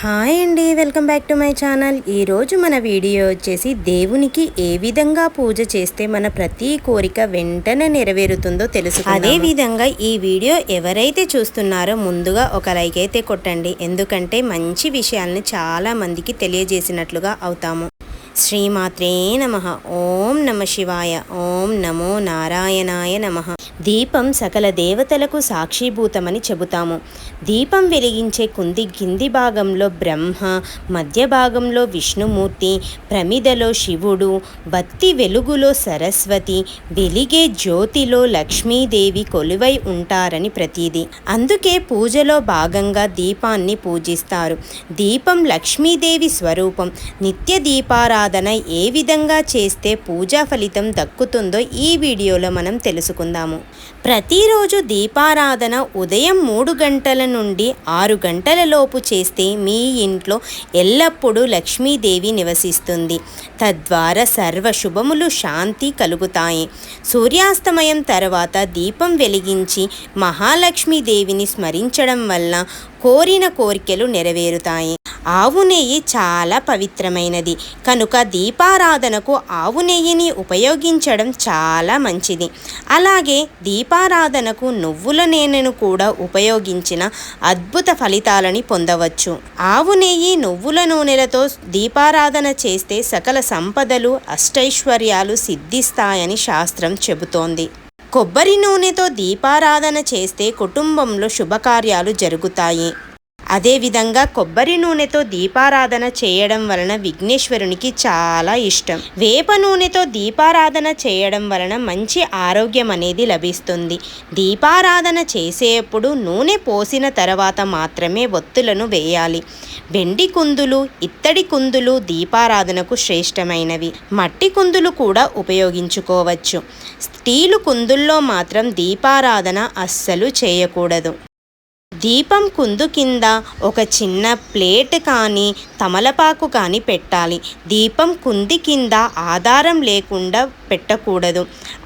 Hi అండి, welcome back to my channel. ఈరోజు మన వీడియో వచ్చేసి దేవునికి ఏ విధంగా పూజ చేస్తే మన ప్రతి కోరిక వెంటనే నెరవేరుతుందో తెలుసుకుందాం. అదే విధంగా ఈ వీడియో ఎవరైతే చూస్తున్నారో ముందుగా ఒక లైక్ అయితే కొట్టండి, ఎందుకంటే మంచి విషయాల్ని చాలా మందికి తెలియజేసినట్లుగా అవుతాము. శ్రీమాత్రే నమః. ఓం నమ శివాయ. ఓం నమో నారాయణాయ నమః. దీపం సకల దేవతలకు సాక్షిభూతమని చెబుతాము. దీపం వెలిగించే కింది భాగంలో బ్రహ్మ, మధ్య భాగంలో విష్ణుమూర్తి, ప్రమిదలో శివుడు, బత్తి వెలుగులో సరస్వతి, వెలిగే జ్యోతిలో లక్ష్మీదేవి కొలువై ఉంటారని ప్రతీది. అందుకే పూజలో భాగంగా దీపాన్ని పూజిస్తారు. దీపం లక్ష్మీదేవి స్వరూపం. నిత్య దీపారాధన ఏ విధంగా చేస్తే పూజా ఫలితం దక్కుతుందో ఈ వీడియోలో మనం తెలుసుకుందాము. ప్రతిరోజు దీపారాధన ఉదయం 3 గంటల నుండి 6 గంటల లోపు చేస్తే మీ ఇంట్లో ఎల్లప్పుడూ లక్ష్మీదేవి నివసిస్తుంది. తద్వారా సర్వ శుభములు, శాంతి కలుగుతాయి. సూర్యాస్తమయం తర్వాత దీపం వెలిగించి మహాలక్ష్మీదేవిని స్మరించడం వల్ల కోరిన కోరికలు నెరవేరుతాయి. ఆవు నెయ్యి చాలా పవిత్రమైనది కనుక దీపారాధనకు ఆవు నెయ్యిని ఉపయోగించడం చాలా మంచిది. అలాగే దీపారాధనకు నువ్వుల నూనెను కూడా ఉపయోగించిన అద్భుత ఫలితాలని పొందవచ్చు. ఆవు నెయ్యి, నువ్వుల నూనెలతో దీపారాధన చేస్తే సకల సంపదలు, అష్టైశ్వర్యాలు సిద్ధిస్తాయని శాస్త్రం చెబుతోంది. కొబ్బరి నూనెతో దీపారాధన చేస్తే కుటుంబంలో శుభకార్యాలు జరుగుతాయి. అదేవిధంగా కొబ్బరి నూనెతో దీపారాధన చేయడం వలన విఘ్నేశ్వరునికి చాలా ఇష్టం. వేప నూనెతో దీపారాధన చేయడం వలన మంచి ఆరోగ్యం అనేది లభిస్తుంది. దీపారాధన చేసేప్పుడు నూనె పోసిన తర్వాత మాత్రమే ఒత్తులను వేయాలి. వెండి కుందులు, ఇత్తడి కుందులు దీపారాధనకు శ్రేష్టమైనవి. మట్టి కుందులు కూడా ఉపయోగించుకోవచ్చు. స్టీలు కుందుల్లో మాత్రం దీపారాధన అస్సలు చేయకూడదు. దీపం కుందు కింద ఒక చిన్న ప్లేట్ కానీ తమలపాకు కానీ పెట్టాలి. దీపం కుంది కింద ఆధారం లేకుండా పెట్టకూడదు.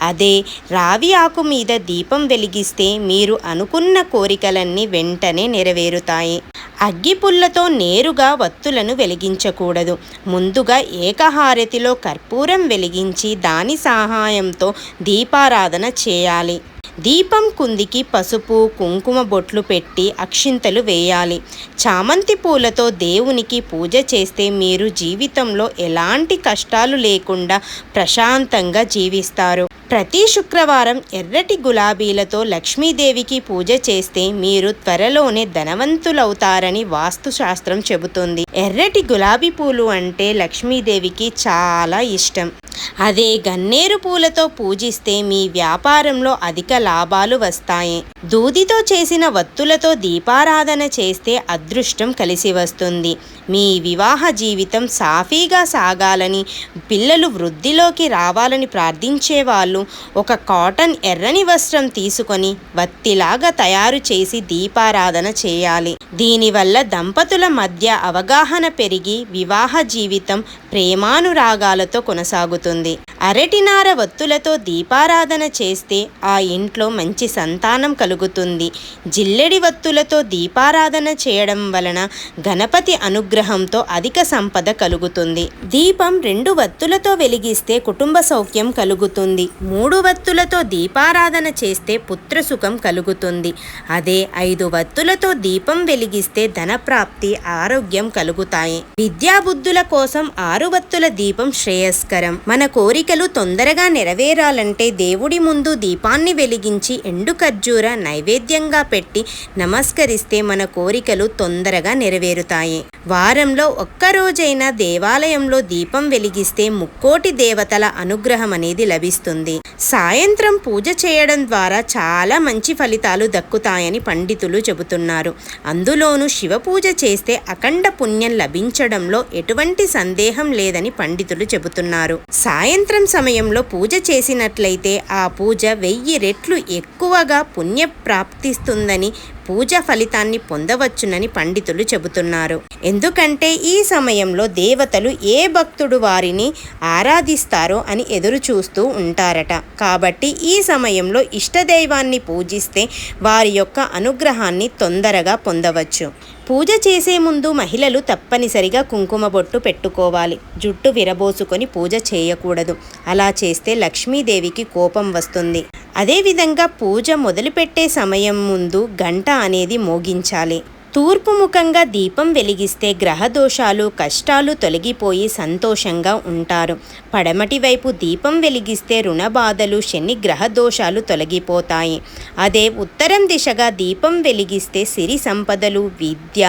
అదే రావి ఆకు మీద దీపం వెలిగిస్తే మీరు అనుకున్న కోరికలన్నీ వెంటనే నెరవేరుతాయి. అగ్గిపుల్లతో నేరుగా వత్తులను వెలిగించకూడదు. ముందుగా ఏకహారతిలో కర్పూరం వెలిగించి దాని సహాయంతో దీపారాధన చేయాలి. దీపం కుందికి పసుపు, కుంకుమ బొట్లు పెట్టి అక్షింతలు వేయాలి. చామంతి పూలతో దేవునికి పూజ చేస్తే మీరు జీవితంలో ఎలాంటి కష్టాలు లేకుండా ప్రశాంతంగా జీవిస్తారు. ప్రతి శుక్రవారం ఎర్రటి గులాబీలతో లక్ష్మీదేవికి పూజ చేస్తే మీరు త్వరలోనే ధనవంతులవుతారని వాస్తుశాస్త్రం చెబుతుంది. ఎర్రటి గులాబీ పూలు అంటే లక్ష్మీదేవికి చాలా ఇష్టం. అదే గన్నేరు పూలతో పూజిస్తే మీ వ్యాపారంలో అధిక లాభాలు వస్తాయి. దూదితో చేసిన వత్తులతో దీపారాధన చేస్తే అదృష్టం కలిసి వస్తుంది. మీ వివాహ జీవితం సాఫీగా సాగాలని, పిల్లలు వృద్ధిలోకి రావాలని ప్రార్థించే వాళ్ళు ఒక కాటన్ ఎర్రని వస్త్రం తీసుకొని వత్తిలాగా తయారు చేసి దీపారాధన చేయాలి. దీనివల్ల దంపతుల మధ్య అవగాహన పెరిగి వివాహ జీవితం ప్రేమానురాగాలతో కొనసాగుతుంది. అరటినార వత్తులతో దీపారాధన చేస్తే ఆ ఇంట్లో మంచి సంతానం కలుగుతుంది. జిల్లెడి వత్తులతో దీపారాధన చేయడం వలన గణపతి అనుగ్రహంతో అధిక సంపద కలుగుతుంది. దీపం 2 వత్తులతో వెలిగిస్తే కుటుంబ సౌఖ్యం కలుగుతుంది. 3 వత్తులతో దీపారాధన చేస్తే పుత్రసుఖం కలుగుతుంది. అదే 5 వత్తులతో దీపం వెలిగిస్తే ధనప్రాప్తి, ఆరోగ్యం కలుగుతాయి. విద్యాబుద్ధుల కోసం 6 వత్తుల దీపం శ్రేయస్కరం. మన కోరికలు తొందరగా నెరవేరాలంటే దేవుడి ముందు దీపాన్ని వెలిగించి ఎండు ఖర్జూర నైవేద్యంగా పెట్టి నమస్కరిస్తే మన కోరికలు తొందరగా నెరవేరుతాయి. వారంలో ఒక్కరోజైనా దేవాలయంలో దీపం వెలిగిస్తే ముక్కోటి దేవతల అనుగ్రహం అనేది లభిస్తుంది. సాయంత్రం పూజ చేయడం ద్వారా చాలా మంచి ఫలితాలు దక్కుతాయని పండితులు చెబుతున్నారు. అందులోనూ శివ పూజ చేస్తే అఖండ పుణ్యం లభించడంలో ఎటువంటి సందేహం లేదని పండితులు చెబుతున్నారు. సాయంత్రం సమయంలో పూజ చేసినట్లయితే ఆ పూజ 1000 రెట్లు ఎక్కువగా పుణ్య ప్రాప్తిస్తుందని, పూజ ఫలితాన్ని పొందవచ్చునని పండితులు చెబుతున్నారు. ఎందుకంటే ఈ సమయంలో దేవతలు ఏ భక్తుడు వారిని ఆరాధిస్తారో అని ఎదురు చూస్తూ ఉంటారట. కాబట్టి ఈ సమయంలో ఇష్టదైవాన్ని పూజిస్తే వారి యొక్క అనుగ్రహాన్ని తొందరగా పొందవచ్చు. పూజ చేసే ముందు మహిళలు తప్పనిసరిగా కుంకుమ బొట్టు పెట్టుకోవాలి. జుట్టు విరబోసుకొని పూజ చేయకూడదు. అలా చేస్తే లక్ష్మీదేవికి కోపం వస్తుంది. అదేవిధంగా పూజ మొదలుపెట్టే సమయం ముందు గంట అనేది మోగించాలి. తూర్పు ముఖంగా దీపం వెలిగిస్తే గ్రహదోషాలు కష్టాలు తొలగిపోయి సంతోషంగా ఉంటారు. పడమటి వైపు దీపం వెలిగిస్తే రుణ బాధలు శని గ్రహదోషాలు తొలగిపోతాయి. అదే ఉత్తరం దిశగా దీపం వెలిగిస్తే సిరి సంపదలు విద్య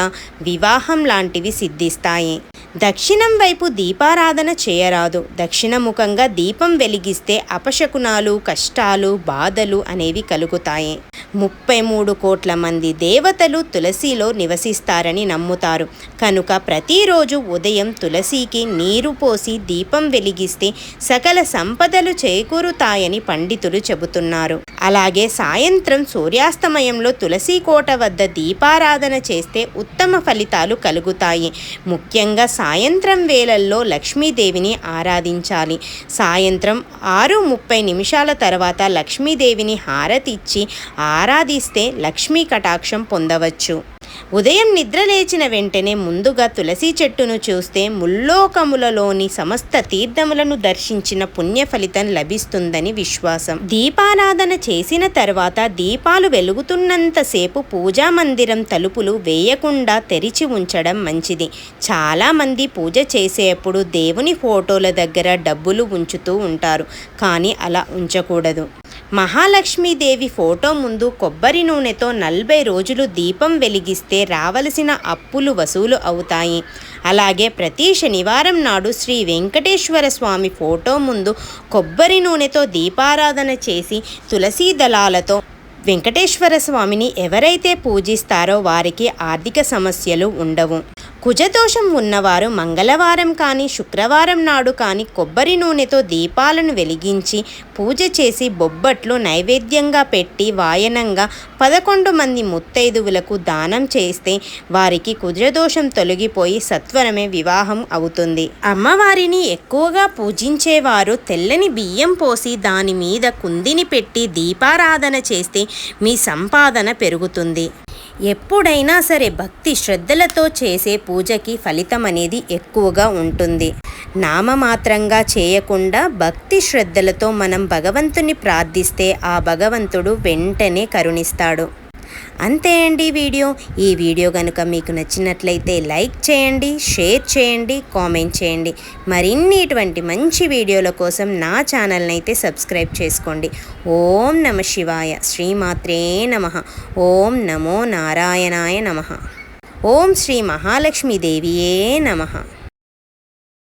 వివాహం లాంటివి సిద్ధిస్తాయి. దక్షిణం వైపు దీపారాధన చేయరాదు. దక్షిణముఖంగా దీపం వెలిగిస్తే అపశకునాలు కష్టాలు బాధలు అనేవి కలుగుతాయి. 33 కోట్ల మంది దేవతలు తులసిలో నివసిస్తారని నమ్ముతారు. కనుక ప్రతిరోజు ఉదయం తులసికి నీరు పోసి దీపం వెలిగిస్తే సకల సంపదలు చేకూరుతాయని పండితులు చెబుతున్నారు. అలాగే సాయంత్రం సూర్యాస్తమయంలో తులసి కోట వద్ద దీపారాధన చేస్తే ఉత్తమ ఫలితాలు కలుగుతాయి. ముఖ్యంగా సాయంత్రం వేళల్లో లక్ష్మీదేవిని ఆరాధించాలి. సాయంత్రం 6:30 తర్వాత లక్ష్మీదేవిని హారతిచ్చి ఆరాధిస్తే లక్ష్మీ కటాక్షం పొందవచ్చు. ఉదయం నిద్ర లేచిన వెంటనే ముందుగా తులసి చెట్టును చూస్తే ముల్లోకములలోని సమస్త తీర్థములను దర్శించిన పుణ్య ఫలితం లభిస్తుందని విశ్వాసం. దీపారాధన చేసిన తర్వాత దీపాలు వెలుగుతున్నంతసేపు పూజా మందిరం తలుపులు వేయకుండా తెరిచి ఉంచడం మంచిది. చాలామంది పూజ చేసేప్పుడు దేవుని ఫోటోల దగ్గర డబ్బులు ఉంచుతూ ఉంటారు. కానీ అలా ఉంచకూడదు. మహాలక్ష్మీదేవి ఫోటో ముందు కొబ్బరి నూనెతో 40 రోజులు దీపం వెలిగిస్తే రావలసిన అప్పులు వసూలు అవుతాయి. అలాగే ప్రతి శనివారం నాడు శ్రీ వెంకటేశ్వర స్వామి ఫోటో ముందు కొబ్బరి నూనెతో దీపారాధన చేసి తులసీ దళాలతో వెంకటేశ్వర స్వామిని ఎవరైతే పూజిస్తారో వారికి ఆర్థిక సమస్యలు ఉండవు. కుజదోషం ఉన్నవారు మంగళవారం కానీ శుక్రవారం నాడు కానీ కొబ్బరి నూనెతో దీపాలను వెలిగించి పూజ చేసి బొబ్బట్లు నైవేద్యంగా పెట్టి వాయనంగా 11 మంది ముత్తైదువులకు దానం చేస్తే వారికి కుజదోషం తొలగిపోయి సత్వరమే వివాహం అవుతుంది. అమ్మవారిని ఎక్కువగా పూజించేవారు తెల్లని బియ్యం పోసి దాని మీద కుందిని పెట్టి దీపారాధన చేస్తే మీ సంపాదన పెరుగుతుంది. ఎప్పుడైనా సరే భక్తి శ్రద్ధలతో చేసే పూజకి ఫలితం అనేది ఎక్కువగా ఉంటుంది. నామమాత్రంగా చేయకుండా భక్తి శ్రద్ధలతో మనం భగవంతుని ప్రార్థిస్తే ఆ భగవంతుడు వెంటనే కరుణిస్తాడు. అంతే అండి ఈ వీడియో కనుక మీకు నచ్చినట్లయితే లైక్ చేయండి, షేర్ చేయండి, కామెంట్ చేయండి. మరిన్ని ఇటువంటి మంచి వీడియోల కోసం నా ఛానల్ని అయితే సబ్స్క్రైబ్ చేసుకోండి. ఓం నమ శివాయ. శ్రీమాత్రే నమః. ఓం నమో నారాయణాయ నమః. ఓం శ్రీ మహాలక్ష్మీదేవియే నమః.